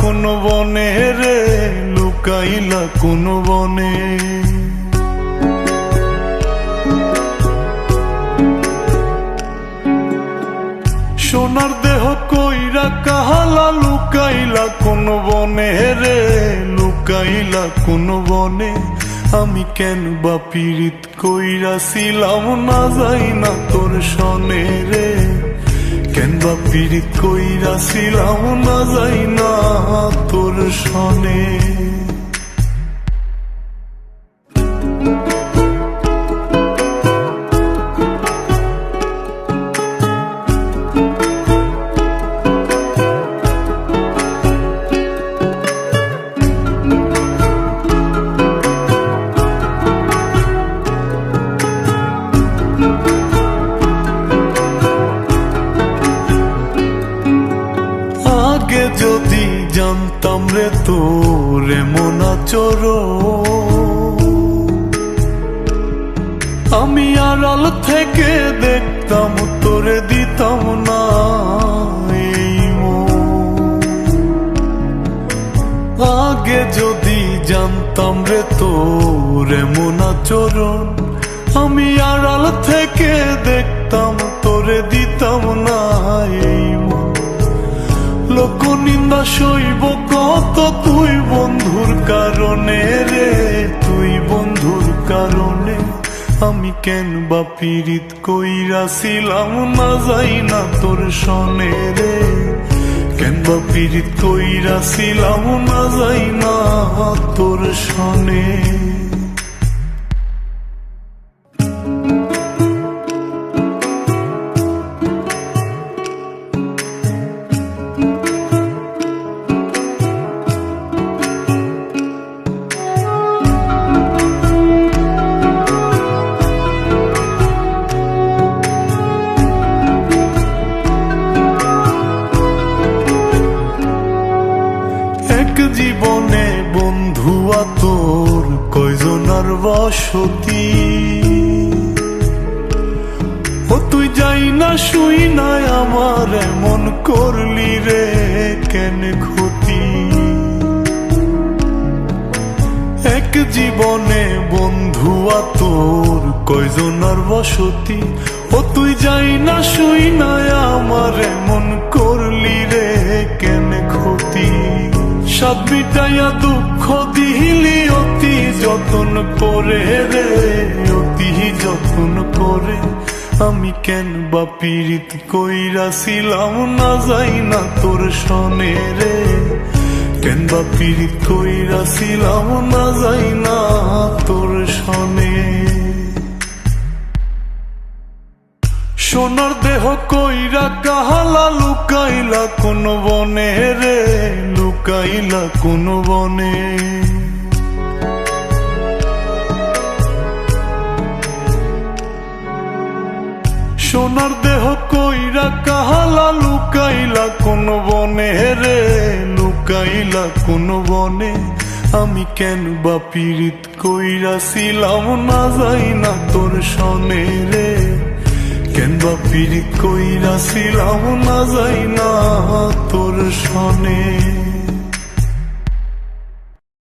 কোন বনে রে, লুকাইলা কোন বনে। সোনার দেহ কইরা কাহালা, লুকাইলা কোন বনে রে, লুকাইলা কোন বনে। আমি কেন বা পীড়িত কইরাছিলাম না যাই না তোর সনে রে, কেন বা পীড়িত কইরাছিলাম না যাই না তোর সনে। আগে যদি জানতাম রে তোর এমন আচরণ, আমি আড়াল থেকে দেখতাম তোরে দিতাম না এই মন। আগে যদি জানতাম রে তোর এমন আচরণ, আমি আড়াল থেকে দেখতাম তোরে দিতাম না এই মন। লোক নিন্দা সইব কত তুই বন্ধুর কারণে রে, তুই বন্ধুর কারণে। আমি কেন বা পীড়িত কইরাছিলাম না যাই না তোর সনে রে, কেন বা পীড়িত কইরাছিলাম না যাই না তোর সনে। জীবনে বন্ধুয়া তোর কয়জনার বসতি, ও তুই যাই না শুই নাই আমার এমন করলি রে কেন ক্ষতি। এক জীবনে বন্ধুয়া তোর কয়জনার বসতি, ও তুই যাই না শুই নাই আমার এমন করলি রে কেন ক্ষতি। সাত বিটাইয়া দুঃখ দিলি অতি যতন করে রে, অতি যতন করে। আমি কেন বা পীড়িত কইরাছিলাম না যাই না তোর সনে রে, কেন বা পীড়িত কইরাছিলাম না যাই না তোর সনে। সোনার দেহ কইরা কাহালা, লুকাইলা কোন বনে রে, লুকাইলা কোন বনে। সোনার দেহ কইরা কাহালা, লুকাইলা কোন বনে রে, লুকাইলা কোন বনে। আমি কেন বা পীড়িত কইরাছিলাম না যাই না তোর সনে রে, কেন বা পীড়িত কইরাছিলাম না যাই না তোর সনে।